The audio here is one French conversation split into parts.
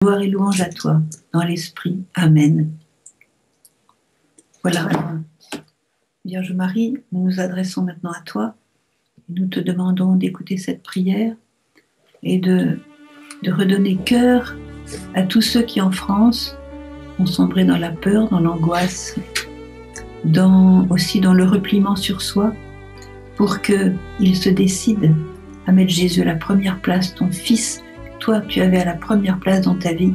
Gloire et louange à toi, dans l'Esprit. Amen. Voilà. Vierge Marie, nous nous adressons maintenant à toi. Nous te demandons d'écouter cette prière et de redonner cœur à tous ceux qui en France ont sombré dans la peur, dans l'angoisse, aussi dans le repliement sur soi, pour qu'ils se décident à mettre Jésus à la première place, ton Fils. Toi, tu avais à la première place dans ta vie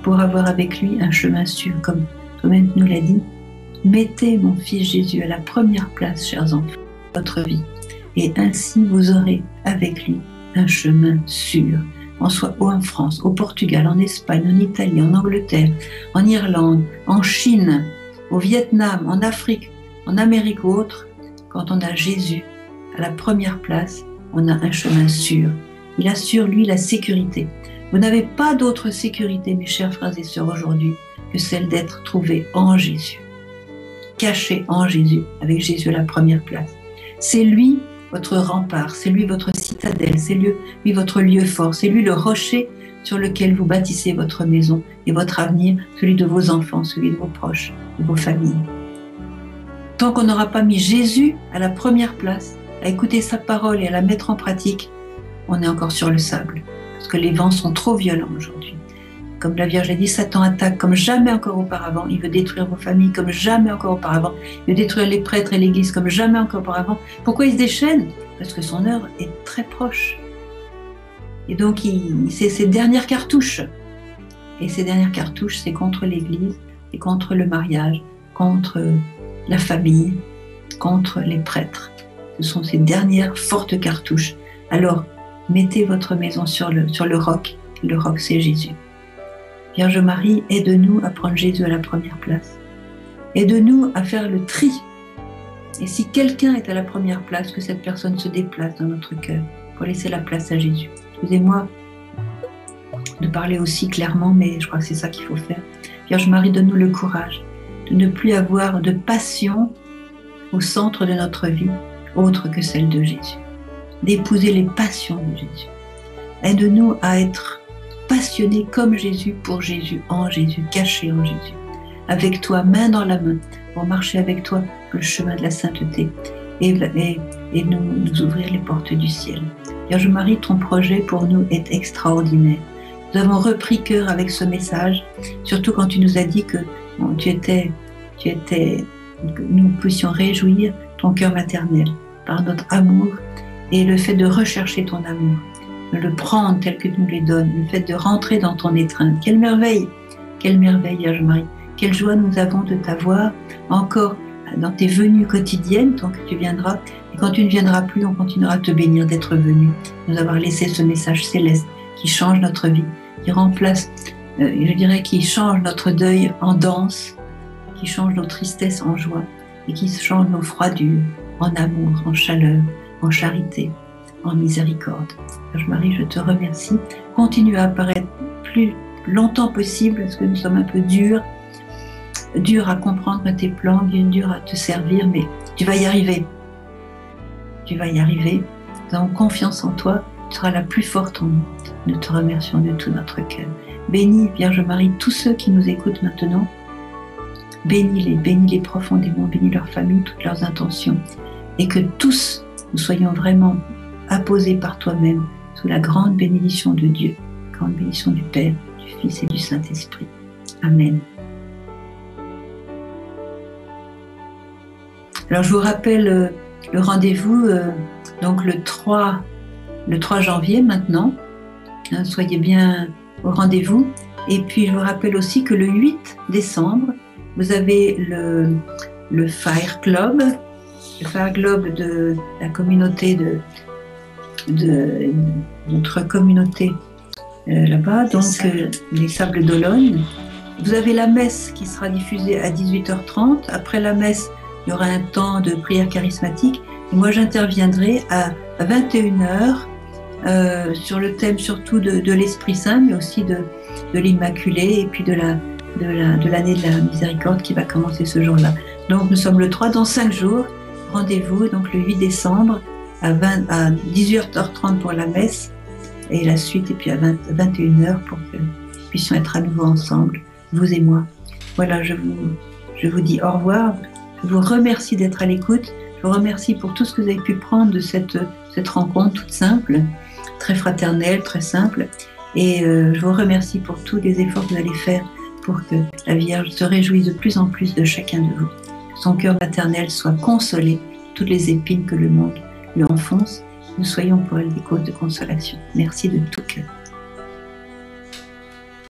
pour avoir avec lui un chemin sûr, comme toi-même nous l'as dit. Mettez mon Fils Jésus à la première place, chers enfants, de votre vie, et ainsi vous aurez avec lui un chemin sûr, en France, au Portugal, en Espagne, en Italie, en Angleterre, en Irlande, en Chine, au Vietnam, en Afrique, en Amérique ou autre. Quand on a Jésus à la première place, on a un chemin sûr. Il assure, lui, la sécurité. Vous n'avez pas d'autre sécurité, mes chers frères et sœurs, aujourd'hui, que celle d'être trouvé en Jésus, caché en Jésus, avec Jésus à la première place. C'est lui votre rempart, c'est lui votre citadelle, c'est lui votre lieu fort, c'est lui le rocher sur lequel vous bâtissez votre maison et votre avenir, celui de vos enfants, celui de vos proches, de vos familles. Tant qu'on n'aura pas mis Jésus à la première place, à écouter sa parole et à la mettre en pratique, on est encore sur le sable, parce que les vents sont trop violents aujourd'hui. Comme la Vierge a dit, Satan attaque comme jamais encore auparavant. Il veut détruire vos familles comme jamais encore auparavant. Il veut détruire les prêtres et l'Église comme jamais encore auparavant. Pourquoi il se déchaîne? Parce que son heure est très proche. Et donc, c'est ses dernières cartouches. Et ces dernières cartouches, c'est contre l'Église, et contre le mariage, contre la famille, contre les prêtres. Ce sont ces dernières fortes cartouches. Alors, mettez votre maison sur le roc. Le roc, c'est Jésus. Vierge Marie, aide-nous à prendre Jésus à la première place. Aide-nous à faire le tri. Et si quelqu'un est à la première place, que cette personne se déplace dans notre cœur pour laisser la place à Jésus. Excusez-moi de parler aussi clairement, mais je crois que c'est ça qu'il faut faire. Vierge Marie, donne-nous le courage de ne plus avoir de passion au centre de notre vie, autre que celle de Jésus. D'épouser les passions de Jésus. Aide-nous à être passionnés comme Jésus, pour Jésus, en Jésus, cachés en Jésus. Avec toi, main dans la main, pour marcher avec toi le chemin de la sainteté et nous ouvrir les portes du ciel. Vierge Marie, ton projet pour nous est extraordinaire. Nous avons repris cœur avec ce message, surtout quand tu nous as dit que nous puissions réjouir ton cœur maternel par notre amour et le fait de rechercher ton amour, de le prendre tel que tu nous les donnes, le fait de rentrer dans ton étreinte. Quelle merveille, Vierge Marie. Quelle joie nous avons de t'avoir encore dans tes venues quotidiennes, tant que tu viendras. Et quand tu ne viendras plus, on continuera à te bénir d'être venu, nous avoir laissé ce message céleste qui change notre vie, qui remplace, je dirais, qui change notre deuil en danse, qui change nos tristesses en joie et qui change nos froidures en amour, en chaleur, en charité, en miséricorde. Vierge Marie, je te remercie. Continue à apparaître plus longtemps possible, parce que nous sommes un peu durs à comprendre tes plans, durs à te servir, mais tu vas y arriver. Tu vas y arriver. Nous avons confiance en toi. Tu seras la plus forte en nous. Nous te remercions de tout notre cœur. Bénis, Vierge Marie, tous ceux qui nous écoutent maintenant. Bénis-les profondément, bénis leurs familles, toutes leurs intentions, et que tous nous soyons vraiment apposés par toi-même sous la grande bénédiction de Dieu, grande bénédiction du Père, du Fils et du Saint-Esprit. Amen. Alors je vous rappelle le rendez-vous donc le 3 janvier maintenant. Soyez bien au rendez-vous. Et puis je vous rappelle aussi que le 8 décembre, vous avez le Fire Club, de la communauté de notre communauté là-bas, donc les Sables d'Olonne. Vous avez la messe qui sera diffusée à 18h30. Après la messe, il y aura un temps de prière charismatique. Et moi, j'interviendrai à 21h sur le thème surtout de l'Esprit Saint, mais aussi de l'Immaculée et puis de l'année de la miséricorde qui va commencer ce jour-là. Donc nous sommes le 3 dans 5 jours. Rendez-vous donc le 8 décembre à 18h30 pour la messe et la suite, et puis à 21h pour que puissions être à nouveau ensemble, vous et moi. Voilà, je vous dis au revoir. Je vous remercie d'être à l'écoute. Je vous remercie pour tout ce que vous avez pu prendre de cette rencontre toute simple, très fraternelle, très simple. Et je vous remercie pour tous les efforts que vous allez faire pour que la Vierge se réjouisse de plus en plus de chacun de vous. Que son cœur maternel soit consolé, toutes les épines que le monde lui enfonce. Nous soyons pour elle des causes de consolation. Merci de tout cœur.